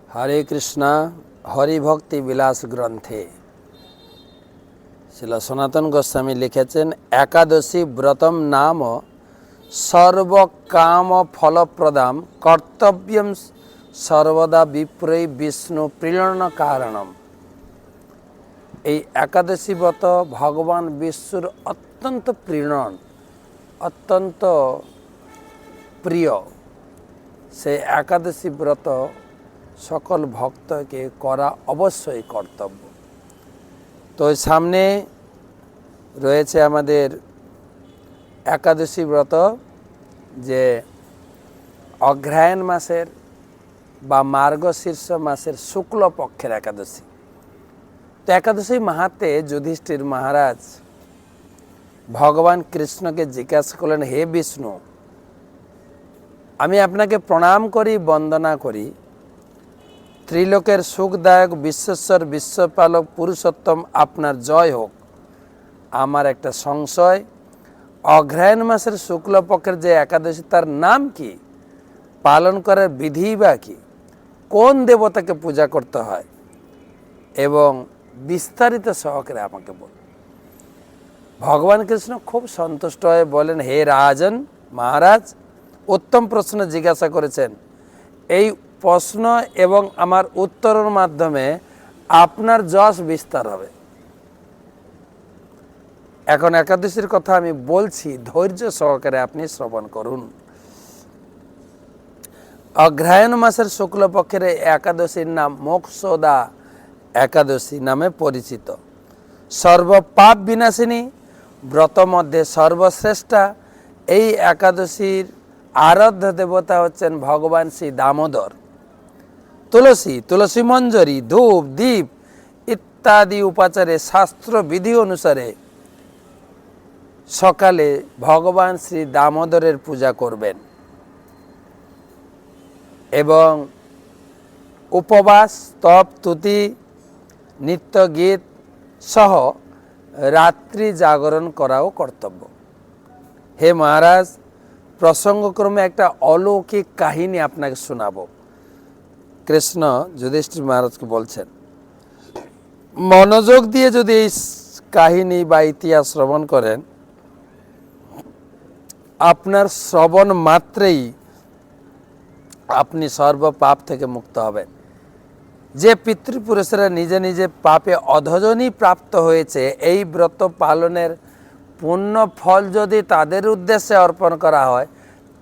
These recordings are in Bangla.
हरे कृष्णा हरिभक्ति বিলাস গ্রন্থে শিল সনাতন গোস্বামী লিখেছেন একাদশী ব্রতম নাম সর্বকাম ফলপ্রদাম কর্তব্যম সর্বদা বিপ্রৈ বিষ্ণু প্রিয়ণ কারণম। এই একাদশী ব্রত ভগবান বিষ্ণুর অত্যন্ত প্রিয়ণ, অত্যন্ত প্রিয়। সেই একাদশী ব্রত সকল ভক্তকে করা অবশ্যই কর্তব্য। তো সামনে রয়েছে আমাদের একাদশী ব্রত, যে অগ্রহায়ণ মাসের বা মার্গশীর্ষ মাসের শুক্লপক্ষের একাদশী। তো একাদশী মাহাত্ম্যে যুধিষ্ঠির মহারাজ ভগবান কৃষ্ণকে জিজ্ঞাসা করলেন, হে বিষ্ণু, আমি আপনাকে প্রণাম করি, বন্দনা করি। ত্রিলোকের সুখদায়ক বিশ্বেশ্বর বিশ্বপালক পুরুষোত্তম আপনার জয় হোক। আমার একটা সংশয়, অগ্রহায়ণ মাসের শুক্লপক্ষের যে একাদশী, তার নাম কি, পালন করার বিধি বা কি, কোন দেবতাকে পূজা করতে হয়, এবং বিস্তারিত সহকারে আমাকে বল। ভগবান কৃষ্ণ খুব সন্তুষ্ট হয়ে বলেন, হে রাজন মহারাজ, উত্তম প্রশ্ন জিজ্ঞাসা করেছেন। এই প্রশ্ন এবং আমার উত্তরের মাধ্যমে আপনার যশ বিস্তার হবে। এখন একাদশীর কথা আমি বলছি, ধৈর্য সহকারে আপনি শ্রবণ করুন। অগ্রহায়ণ মাসের শুক্লপক্ষের একাদশীর নাম মোক্ষদা একাদশী নামে পরিচিত। সর্বপাপ বিনাশিনী ব্রত মধ্যে সর্বশ্রেষ্ঠা এই একাদশীর আরাধ্য দেবতা হচ্ছেন ভগবান শ্রী দামোদর। তুলসী মঞ্জরি, ধূপ, দীপ ইত্যাদি উপাচারে শাস্ত্র বিধি অনুসারে সকালে ভগবান শ্রী দামোদরের পূজা করবেন এবং উপবাস, তপ, তুতি, নিত্য গীত সহ রাত্রি জাগরণ করাও কর্তব্য। হে মহারাজ, প্রসঙ্গক্রমে একটা অলৌকিক কাহিনী আপনাকে শোনাবো। কৃষ্ণ যুধিষ্ঠির মহারাজকে বলছেন, মনোযোগ দিয়ে যদি এই কাহিনী বা ইতিহাস শ্রবণ করেন, আপনার শ্রবণ মাত্রেই আপনি সর্বপাপ থেকে মুক্ত হবেন। যে পিতৃপুরুষেরা নিজে নিজে পাপে অধজনী প্রাপ্ত হয়েছে, এই ব্রত পালনের পূর্ণ ফল যদি তাদের উদ্দেশ্যে অর্পণ করা হয়,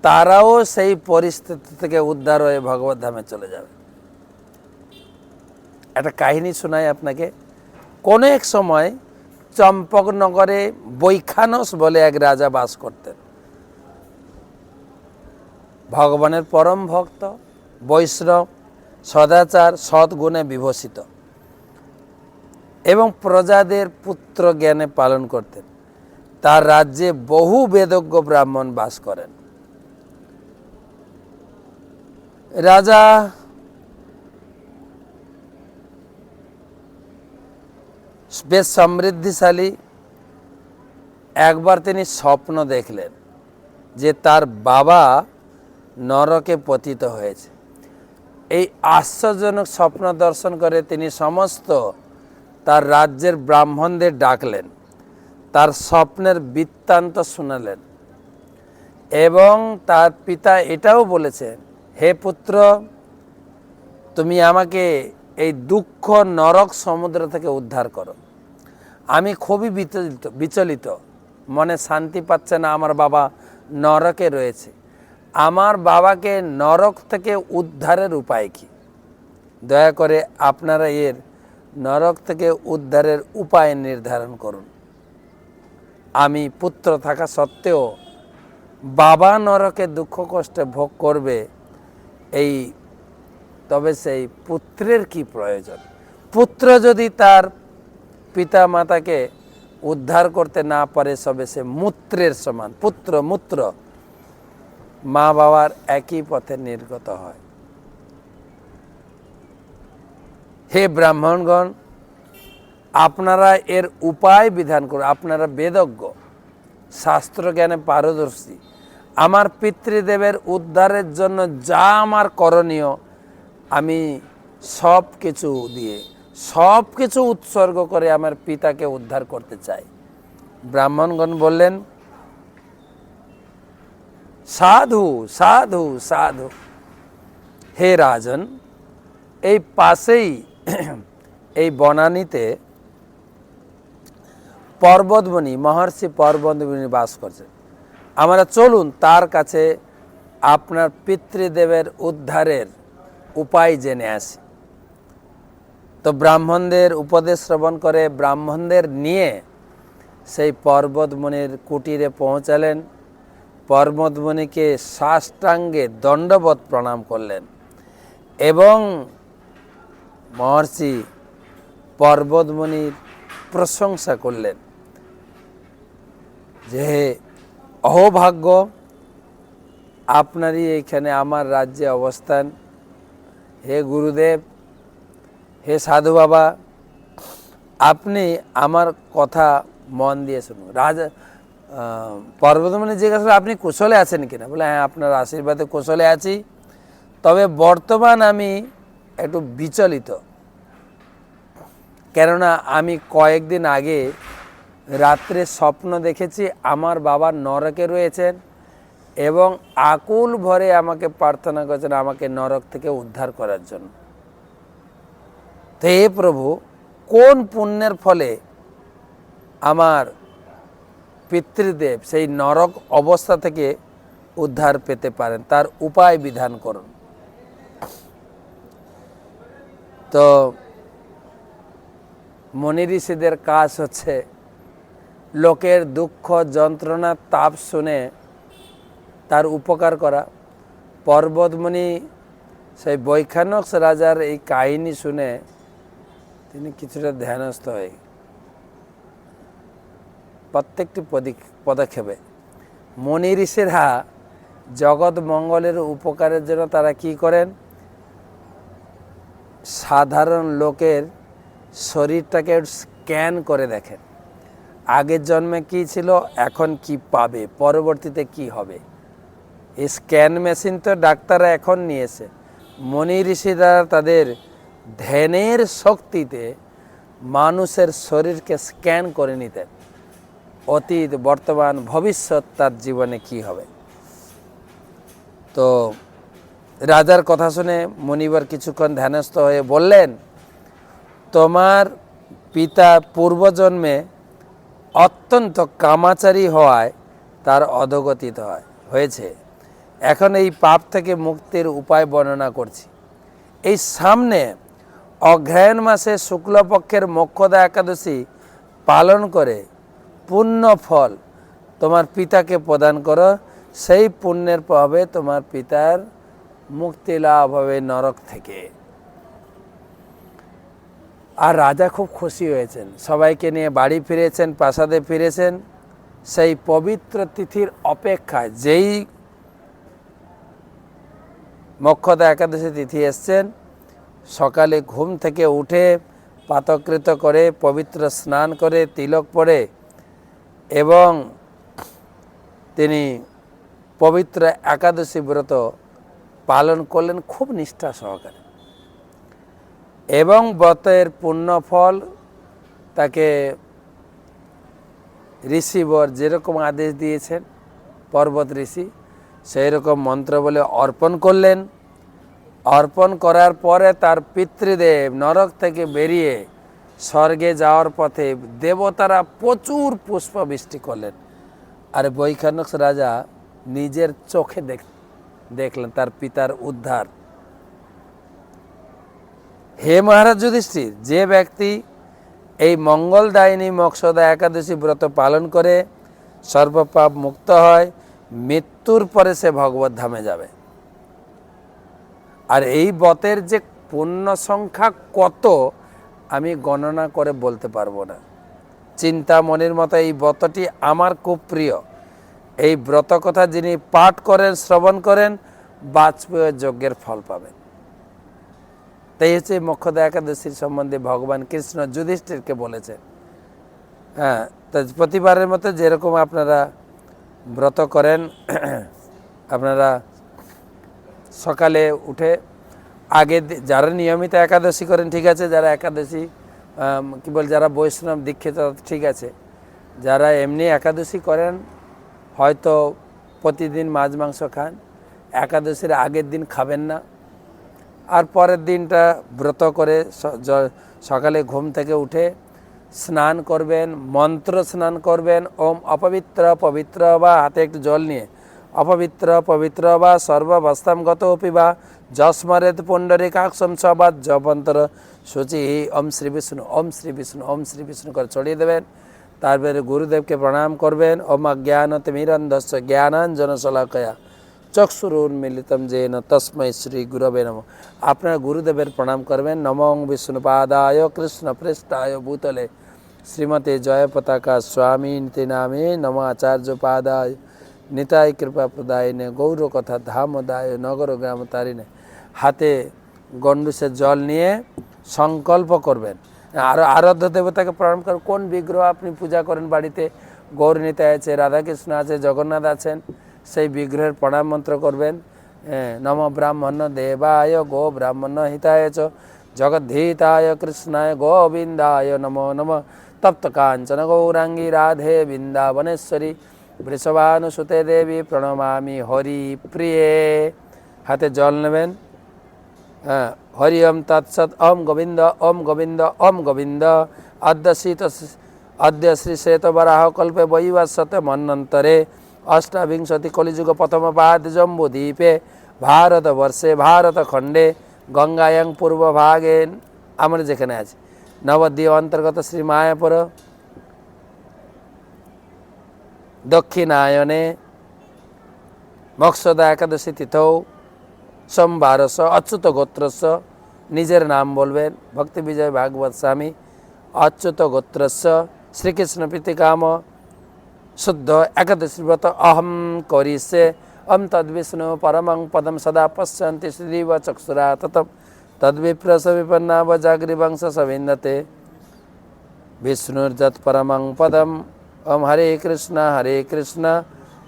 তারাও সেই পরিস্থিতি থেকে উদ্ধার হয়ে ভগবত ধামে চলে যাবে। একটা কাহিনী শোনাই আপনাকে। কোনো এক সময় চম্পকনগরে বৈখানস বলে এক রাজা বাস করতেন। ভগবানের পরম ভক্ত, বৈষ্ণব, সদাচার, সদ্গুণে বিভূষিত এবং প্রজাদের পুত্র জ্ঞানে পালন করতেন। তার রাজ্যে বহু বেদজ্ঞ ব্রাহ্মণ বাস করেন। রাজা বেশ সমৃদ্ধিশালী। একবার তিনি স্বপ্ন দেখলেন যে তার বাবা নরকে পতিত হয়েছে। এই আশ্চর্যজনক স্বপ্ন দর্শন করে তিনি সমস্ত তার রাজ্যের ব্রাহ্মণদের ডাকলেন, তার স্বপ্নের বৃত্তান্ত শোনালেন এবং তার পিতা এটাও বলেছেন, হে পুত্র, তুমি আমাকে এই দুঃখ নরক সমুদ্র থেকে উদ্ধার করো। আমি খুবই বিচলিত, মনে শান্তি পাচ্ছে না। আমার বাবা নরকে রয়েছে। আমার বাবাকে নরক থেকে উদ্ধারের উপায় কি? দয়া করে আপনারা এর নরক থেকে উদ্ধারের উপায় নির্ধারণ করুন। আমি পুত্র থাকা সত্ত্বেও বাবা নরকে দুঃখ কষ্টে ভোগ করবে, তবে সেই পুত্রের কি প্রয়োজন? পুত্র যদি তার পিতা মাতাকে উদ্ধার করতে না পারে, তবে সে মূত্রের সমান। পুত্র মূত্র, মা বাবার একই পথে নির্গত হয়। হে ব্রাহ্মণগণ, আপনারা এর উপায় বিধান করুন। আপনারা বেদজ্ঞ, শাস্ত্র জ্ঞানে পারদর্শী। আমার পিতৃদেবের উদ্ধারের জন্য যা আমার করণীয় আমি সব কিছু দিয়ে, সব কিছু উৎসর্গ করে আমার পিতাকে উদ্ধার করতে চাই। ব্রাহ্মণগণ বললেন, সাধু সাধু সাধু। হে রাজন, এই পাশেই এই বনানীতে পর্বতমণি, মহর্ষি পর্বতমণি বাস করছেন। আমরা চলুন তার কাছে আপনার পিতৃদেবের উদ্ধারের উপায় জেনে আসি। তো ব্রাহ্মণদের উপদেশ শ্রবণ করে ব্রাহ্মণদের নিয়ে সেই পর্বতমণির কুটিরে পৌঁছালেন। পর্বতমণিকে সাষ্টাঙ্গে দণ্ডবৎ প্রণাম করলেন এবং মহর্ষি পর্বতমণির প্রশংসা করলেন যে অহোভাগ্য, আপনারই এইখানে আমার রাজ্যে অবস্থান। হে গুরুদেব, হে সাধু বাবা, আপনি আমার কথা মন দিয়ে শুনুন। রাজা পর্বতমণি জিজ্ঞাসা করলেন, আপনি কুশলে আছেন কিনা? বলে, হ্যাঁ, আপনার আশীর্বাদে কুশলে আছি, তবে বর্তমান আমি একটু বিচলিত। কেননা আমি কয়েকদিন আগে রাত্রে স্বপ্ন দেখেছি আমার বাবা নরকে রয়েছেন এবং আকুল ভরে আমাকে প্রার্থনা করেছেন আমাকে নরক থেকে উদ্ধার করার জন্য। তো হে প্রভু, কোন পুণ্যের ফলে আমার পিতৃদেব সেই নরক অবস্থা থেকে উদ্ধার পেতে পারেন, তার উপায় বিধান করুন। তো মুনি ঋষিদের কাজ হচ্ছে লোকের দুঃখ যন্ত্রণা তাপ শুনে তার উপকার করা। পর্বতমণি সেই বৈখানস রাজার এই কাহিনী শুনে তিনি কিছুটা ধ্যানস্থ হয়ে প্রত্যেকটি পদক্ষেপে মুনি ঋষিরা জগৎ মঙ্গলের উপকারের জন্য তারা কি করেন, সাধারণ লোকের শরীরটাকে স্ক্যান করে দেখেন, আগের জন্মে কি ছিল, এখন কি পাবে, পরবর্তীতে কি হবে। এই স্ক্যান মেশিন তো ডাক্তাররা এখন নিয়েছে। মুনি ঋষিরা তাদের ধ্যানের শক্তিতে মানুষের শরীরকে স্ক্যান করে নিতেন, অতীত বর্তমান ভবিষ্যৎ তার জীবনে কি হবে। তো রাজার কথা শুনে মুনিবার কিছুক্ষণ ধ্যানস্থ হয়ে বললেন, তোমার পিতা পূর্বজন্মে অত্যন্ত কামাচারী হওয়ায় তার অধোগতিত হয়েছে। এখন এই পাপ থেকে মুক্তির উপায় বর্ণনা করছি। এই সামনে অগ্রহায়ণ মাসে শুক্লপক্ষের মোক্ষদা একাদশী পালন করে পুণ্য ফল তোমার পিতাকে প্রদান করো, সেই পুণ্যের প্রভাবে তোমার পিতার মুক্তি লাভ হবে নরক থেকে। আর রাজা খুব খুশি হয়েছেন, সবাইকে নিয়ে বাড়ি ফিরেছেন, প্রাসাদে ফিরেছেন। সেই পবিত্র তিথির অপেক্ষায় যেই মোক্ষদা একাদশী তিথি এসছেন, সকালে ঘুম থেকে উঠে প্রাতঃকৃত করে পবিত্র স্নান করে তিলক পরে এবং তিনি পবিত্র একাদশী ব্রত পালন করলেন খুব নিষ্ঠা সহকারে এবং ব্রতের পুণ্যফল তাকে ঋষিবর যেরকম আদেশ দিয়েছেন পর্বত ঋষি, সেই রকম মন্ত্র বলে অর্পণ করলেন। অর্পণ করার পরে তার পিতৃদেব নরক থেকে বেরিয়ে স্বর্গে যাওয়ার পথে দেবতারা প্রচুর পুষ্পবৃষ্টি করলেন। আর বৈখানস রাজা নিজের চোখে দেখলেন তার পিতার উদ্ধার। হে মহারাজ যুধিষ্ঠির, যে ব্যক্তি এই মঙ্গলদায়িনী মোক্ষদা একাদশী ব্রত পালন করে সর্বপাপ মুক্ত হয়, মৃত্যুর পরে সে ভগবত ধামে যাবে। আর এই ব্রতের যে পুণ্য সংখ্যা কত আমি গণনা করে বলতে পারবো না। চিন্তামণির মতো এই ব্রতটি আমার খুব প্রিয়। এই ব্রত কথা যিনি পাঠ করেন, শ্রবণ করেন, বাজপেয় যজ্ঞের ফল পাবেন। তাই হচ্ছে মোক্ষদা একাদশীর সম্বন্ধে ভগবান কৃষ্ণ যুধিষ্ঠিরকে বলেছেন। হ্যাঁ, তা প্রতিবারের মতো যেরকম আপনারা ব্রত করেন, আপনারা সকালে উঠে যারা নিয়মিত একাদশী করেন ঠিক আছে, যারা একাদশী কী বল, যারা বৈষ্ণব দীক্ষিত ঠিক আছে, যারা এমনি একাদশী করেন হয়তো প্রতিদিন মাছ মাংস খান, একাদশীর আগের দিন খাবেন না, আর পরের দিনটা ব্রত করে সকালে ঘুম থেকে উঠে স্নান করবেন, মন্ত্র স্নান করবেন। ওম অপবিত্র পবিত্র বা, হাতে একটু জল নিয়ে, অপবিত্র পবিত্র বা সর্ববস্তামগত পিবা যস্মরেত পুণ্ডরিকাক্ষম সবাদ জপন্তর সূচি ওম শ্রী বিষ্ণু ওম শ্রী বিষ্ণু ওম শ্রী বিষ্ণু করে ছড়িয়ে দেবেন। তারপরে গুরুদেবকে প্রণাম করবেন। ওম অজ্ঞানতিমিরন্ধস্য জ্ঞানাঞ্জন শলাকয়া চক্ষুরুন্মিলিতম যেন তস্मै শ্রী গুরবে নমঃ। আপনারা গুরুদেবের প্রণাম করবেন। নমঃ বিষ্ণুপাদায় কৃষ্ণ পৃষ্ঠায় ভূতলে শ্রীমতে জয় পতাকা স্বামী নীতি নামে নমঃ। আচার্য পাদায় নিতাই কৃপা প্রদায়নে গৌর কথা ধামদায় নগর গ্রাম তারিণে। হাতে গণ্ডুসের জল নিয়ে সংকল্প করবেন। আর আরাধ্য দেবতাকে প্রণাম করেন। কোন বিগ্রহ আপনি পূজা করেন বাড়িতে, গৌর নিতাই আছে, রাধাকৃষ্ণ আছে, জগন্নাথ আছেন, সেই বিগ্রহের প্রণাম মন্ত্র করবেন। নম ব্রাহ্মণ দেবায় গো ব্রাহ্মণ হিতায় চ জগদ্ধিতায় কৃষ্ণায় গোবিন্দায় নমো নমঃ। তপ্ত কাঞ্চন গৌরাঙ্গী রাধে বৃন্দাবনেশ্বরী বৃষভানুসুতে দেবী প্রণমামি হরি প্রিয়ে। হাতে জল নেবেন। হরি ওম তৎসৎ ওম গোবিন্দ ওম গোবিন্দ ওম গোবিন্দ। অদ্য শ্রী শ্বেত বরাহ কল্পে বৈবস্বতে মন্বন্তরে অষ্টাবিংশতি কলিযুগ প্রথম পাদ জম্বুদ্বীপে ভারতবর্ষে ভারতখণ্ডে গঙ্গায়াং পূর্ব ভাগে, আমরা যেখানে আছি, নবদ্বীপ অন্তর্গত শ্রী মায়াপুর দক্ষিণায়নে মক্ষদা একাদশী তিথৌ সোমবারস্য অচ্যুত গোত্রস্য, নিজের নাম বলবেন, ভক্তি বিজয় ভাগবত স্বামী অচ্যুত গোত্রস্য শ্রীকৃষ্ণ প্রীতিকাম শুদ্ধ একাদশী ব্রত অহম করিষ্যে। ওম তদ্বিষ্ণু পরমং পদম সদা পশ্যন্তি শ্রীদিব চক্ষুরা ততম তদ্বিপ্রস বিপন্না বজাগ্রিবংশ সবিন্দতে বিষ্ণুর্যৎ পরমং পদম। ওম হরে কৃষ্ণ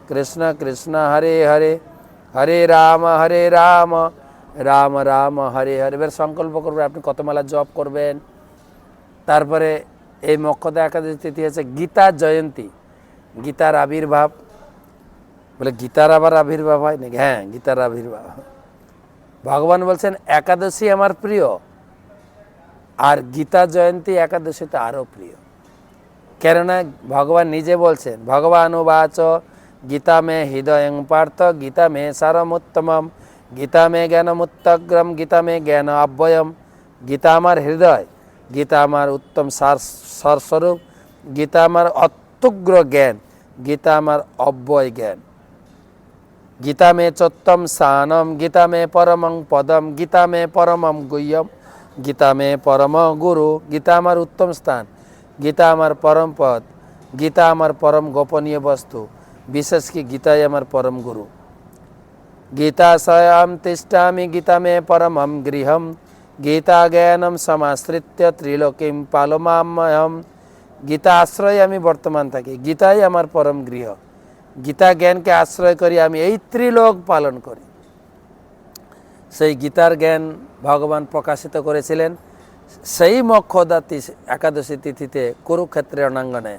কৃষ্ণ কৃষ্ণ হরে হরে, হরে রাম রাম রাম হরে হরে। এবার সংকল্প করবেন আপনি কত মালা জপ করবেন। তারপরে এই মক্ষদা একাদশী তিথি হচ্ছে গীতা জয়ন্তী, গীতার আবির্ভাব। বলে গীতার আবার আবির্ভাব হয় নাকি? হ্যাঁ, গীতার আবির্ভাব। ভগবান বলছেন একাদশী আমার প্রিয়, আর গীতা জয়ন্তী একাদশী তো আরও প্রিয়। কেননা ভগবান নিজে বলছেন, ভগবান উবাচ গীতা মে হৃদয়ং পার্থ গীতা মে সারমুত্তমম গীতা মে জ্ঞানমুত্তগ্রম গীতা মে জ্ঞান অব্যয়ম। গীতা আমার হৃদয়, গীতা আমার উত্তম সারস্বরূপ, গীতা আমার অত্যুগ্র জ্ঞান, গীতা আমার অব্যয় জ্ঞান। গীতা মে চোত্তম স্থানম গীতা মে পরমং পদম গীতা মে পরমম গুহ্যম গীতা মে পরম গুরু। গীতা আমার উত্তম স্থান, গীতা আমার পরম পদ, গীতা আমার পরম গোপনীয় বস্তু, বিশেষ কি গীতাই আমার পরম গুরু। গীতা স্বয়ং তিষ্ঠামি গীতা মে পরমম গৃহম গীতা জ্ঞানম সমাশ্রিত্য ত্রিলোকিম পালমাম্যহম। গীতা আশ্রয়ে আমি বর্তমান থাকি, গীতাই আমার পরম গৃহ, গীতা জ্ঞানকে আশ্রয় করি আমি এই ত্রিলোক পালন করি। সেই গীতার জ্ঞান ভগবান প্রকাশিত করেছিলেন সেই মক্ষদা একাদশী তিথিতে কুরুক্ষেত্রের রণাঙ্গনে।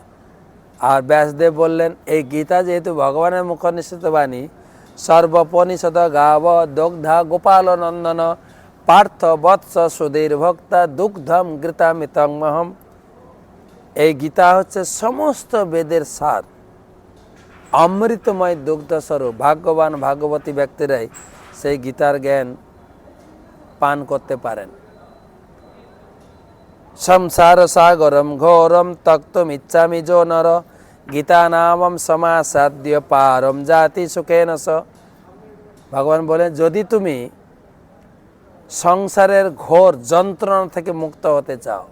আর ব্যাসদেব বললেন এই গীতা যেহেতু ভগবানের মুখ নিঃসৃত বাণী, সর্বপনিষদ গাব দগ্ধা গোপাল নন্দন পার্থ বৎস সুধীর ভক্তা দুগ্ধম গীতামিতংমহম। এই গীতা হচ্ছে সমস্ত বেদের সার, অমৃতময় দুগ্ধস্বরূপ। ভাগ্যবান ভাগবতী ব্যক্তিরাই সেই গীতার জ্ঞান পান করতে পারেন। সংসার সাগরম ঘোরম তক্তুম ইচ্ছামি যো নর গীতা নামম সমাসাদ্য পারম জাতি সুখেন স। ভগবান বলেন যদি তুমি সংসারের ঘোর যন্ত্রণা থেকে মুক্ত হতে চাও,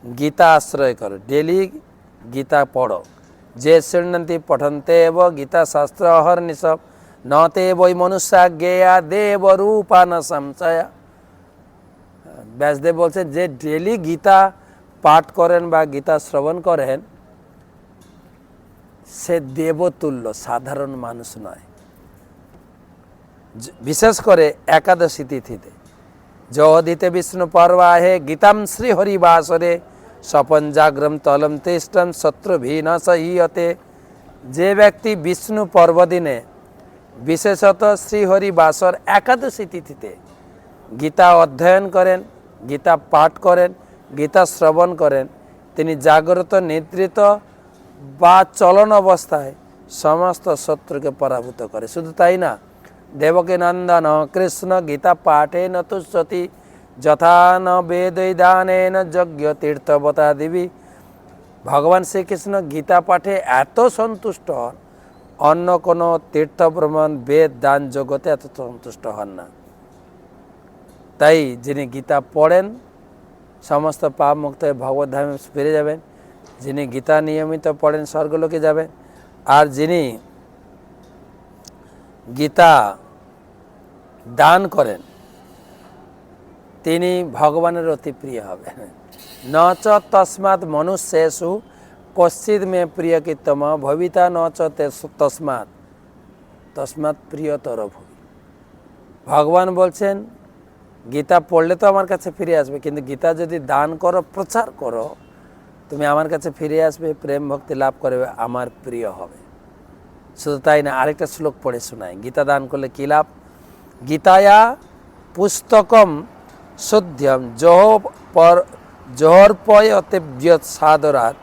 গীতা আশ্রয় করো, ডেলি গীতা পড়ো। যে শৃণ্বন্তি পঠন্তে এব গীতা শাস্ত্র অহর্নিশ নতে বৈ মনুষ্যা জ্ঞেয়া দেব রূপা ন সংশয়া। ব্যাসদেব বলছেন যে ডেলি গীতা পাঠ করেন বা গীতা শ্রবণ করেন সে দেবতুল্য, সাধারণ মানুষ নয়। বিশেষ করে একাদশী তিথিতে জোদিতে বিষ্ণু পর্বাহে গীতাম শ্রী হরিবাসরে স্বপন জাগ্রম তলম তিষ্ঠম শত্রুভীন সহীয়তে। যে ব্যক্তি বিষ্ণু পর্বদিনে বিশেষত শ্রীহরিবাসর একাদশী তিথিতে গীতা অধ্যয়ন করেন, গীতা পাঠ করেন, গীতা শ্রবণ করেন, তিনি জাগ্রত নিদ্রিত বা চলন অবস্থায় সমস্ত শত্রুকে পরাভূত করে। শুধু তাই না, দেবকী নন্দন কৃষ্ণ গীতা পাঠে তুষ্যতি যথা ন বেদৈদানেন যজ্ঞ তীর্থবতা দেবী। ভগবান শ্রীকৃষ্ণ গীতা পাঠে এত সন্তুষ্ট হন, অন্য কোনো তীর্থ ভ্রমণ বেদ দান জগতে এত সন্তুষ্ট হন না। তাই যিনি গীতা পড়েন সমস্ত পাপ মুক্ত হয়ে ভগবত ধামে ফিরে যাবেন, যিনি গীতা নিয়মিত পড়েন স্বর্গলোকে যাবেন, আর যিনি গীতা দান করেন তিনি ভগবানের অতি প্রিয় হবেন। ন চ তস্মাৎ মনুষ্যেষু কশ্চিৎ মে প্রিয় কীর্তম ভবিতা ন চ তস্মাৎ তস্মাৎ প্রিয়তর ভবি। ভগবান বলছেন গীতা পড়লে তো আমার কাছে ফিরে আসবে, কিন্তু গীতা যদি দান করো, প্রচার করো, তুমি আমার কাছে ফিরে আসবে, প্রেম ভক্তি লাভ করবে, আমার প্রিয় হবে। শুধু তাই না, আরেকটা শ্লোক পড়ে শোনায় গীতা দান করলে কী লাভ। গীতায়া পুস্তকম শুদ্ধম জোহরপয়তেব্যত সাদরাত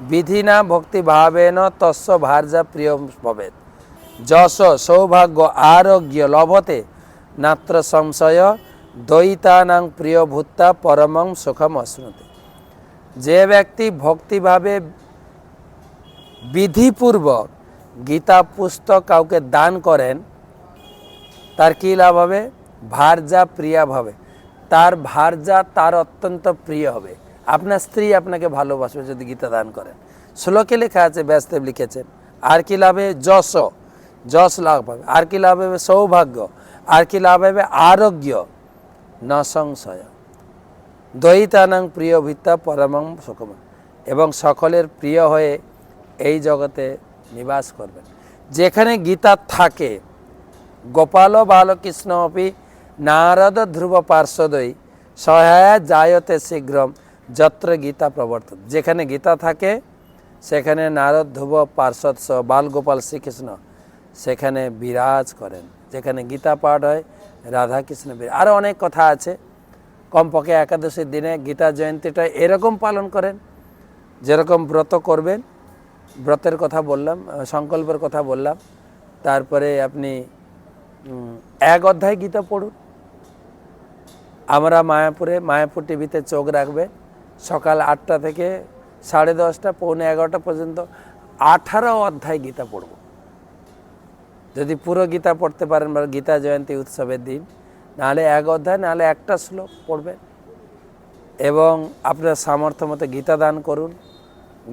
বিধিনা ভক্তিভাবেন তস্য ভার্যা প্রিয় ভবেৎ যশ সৌভাগ্য আরোগ্য লভতে নাত্র সংশয় দ্বৈতানাং প্রিয় ভূতা পরমং সুখম অশ্নুতে। যে ব্যক্তি ভক্তিভাবে বিধিপূর্বক গীতা পুস্তক কাউকে দান করেন তার কী লাভ হবে? ভার্যা প্রিয়া হবে, তার ভার্যা তার অত্যন্ত প্রিয় হবে। আপনার স্ত্রী আপনাকে ভালোবাসবে যদি গীতা দান করেন। শ্লোকে লেখা আছে, ব্যাসদেব লিখেছেন। আর কি লাভ হবে? যশ লাভ হবে। আর কি লাভ হবে? সৌভাগ্য। আর কি লাভ হবে? আরোগ্য। ন সংশয় দ্বৈতানাং প্রিয় ভিত্তা পরমং সুখম, এবং সকলের প্রিয় হয়ে এই জগতে নিবাস করবেন। যেখানে গীতা থাকে, গোপাল বালকৃষ্ণ অপি নারদ ধ্রুব পার্শ্বদই সহায়া জায়তে শীঘ্রম যত্র গীতা প্রবর্তন। যেখানে গীতা থাকে সেখানে নারদ ধ্রুব পার্শ্বদ সহ বালগোপাল শ্রীকৃষ্ণ সেখানে বিরাজ করেন। যেখানে গীতা পাঠ হয় রাধাকৃষ্ণ বিরাজ। আরও অনেক কথা আছে। কমপক্ষে একাদশীর দিনে গীতা জয়ন্তীটা এরকম পালন করেন, যেরকম ব্রত করবেন, ব্রতের কথা বললাম, সংকল্পের কথা বললাম। তারপরে আপনি এক অধ্যায় গীতা পড়ুন। আমরা মায়াপুর টিভিতে চোখ রাখবে, সকাল 8টা থেকে 10:30 পৌনে 11টা পর্যন্ত 18 অধ্যায় গীতা পড়ব। যদি পুরো গীতা পড়তে পারেন বা গীতা জয়ন্তী উৎসবের দিন, নাহলে 1 অধ্যায়, নাহলে একটা শ্লোক পড়বেন। এবং আপনার সামর্থ্য মতো গীতা দান করুন।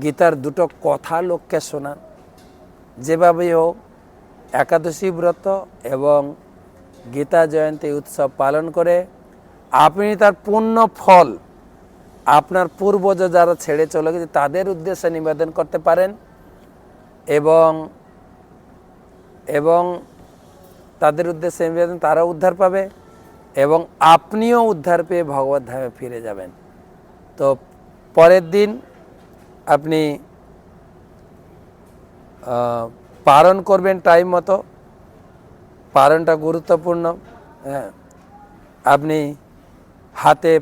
গীতার 2টো কথা লোককে শোনান। যেভাবেই হোক একাদশী ব্রত এবং গীতা জয়ন্তী উৎসব পালন করে আপনি তার পূর্ণ ফল আপনার পূর্বজ যারা ছেড়ে চলে গেছে তাদের উদ্দেশ্যে নিবেদন করতে পারেন, এবং তাদের উদ্দেশ্যে নিবেদন, তারা উদ্ধার পাবে এবং আপনিও উদ্ধার পেয়ে ভগবত ধামে ফিরে যাবেন। তো পরের দিন আপনি পালন করবেন টাইম মতো। পালনটা গুরুত্বপূর্ণ। হ্যাঁ, আপনি হাতে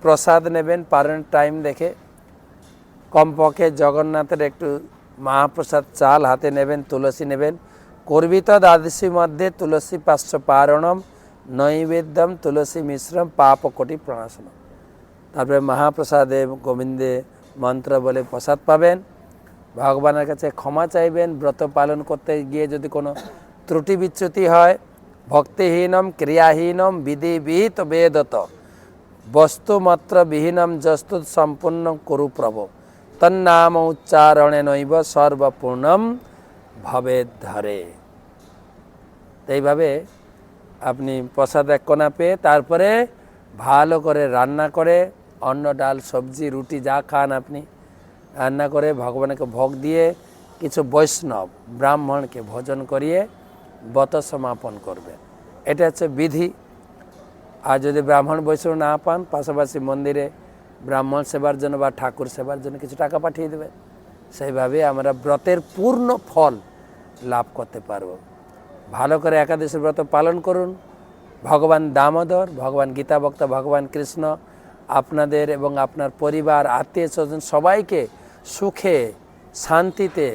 প্রসাদ নেবেন পালন টাইম দেখে। কমপক্ষে জগন্নাথের একটু মহাপ্রসাদ চাল হাতে নেবেন, তুলসী নেবেন। কর্বিত দ্বাদশী মধ্যে তুলসী 500 পারণম নৈবেদ্যম তুলসী মিশ্রম পাপ কোটি প্রণাশনম। তারপরে মহাপ্রসাদে গোবিন্দে মন্ত্র বলে প্রসাদ পাবেন। ভগবানের কাছে ক্ষমা চাইবেন। ব্রত পালন করতে গিয়ে যদি কোনো ত্রুটি বিচ্যুতি হয়, ভক্তিহীনম ক্রিয়াহীনম বিধি বিহিত বেদত বস্তুমাত্র বিহীনম যস্তু সম্পূর্ণ কুরু প্রভু তন্নাম উচ্চারণে নৈব সর্বপূর্ণম ভবেদ ধরে। এইভাবে আপনি প্রসাদ 1 কোনা পেয়ে তারপরে ভালো করে রান্না করে অন্ন ডাল সবজি রুটি যা খান আপনি রান্না করে ভগবানকে ভোগ দিয়ে কিছু বৈষ্ণব ব্রাহ্মণকে ভোজন করিয়ে ব্রত সমাপন করবেন। এটা হচ্ছে বিধি। আর যদি ব্রাহ্মণ বৈষ্ণব না পান পাশাপাশি মন্দিরে ব্রাহ্মণ সেবার জন্য বা ঠাকুর সেবার জন্য কিছু টাকা পাঠিয়ে দেবেন। সেইভাবে আমরা ব্রতের পূর্ণ ফল লাভ করতে পারব। ভালো করে একাদশী ব্রত পালন করুন। ভগবান দামোদর, ভগবান গীতা বক্তা, ভগবান কৃষ্ণ আপনাদের এবং আপনার পরিবার, আত্মীয় স্বজন সবাইকে সুখে, শান্তিতে,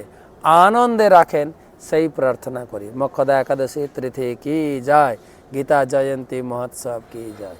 আনন্দে রাখেন, সেই প্রার্থনা করি। মোক্ষদা একাদশী তিথি কি যায়, গীতা জয়ন্তী মহোৎসব কি যায়।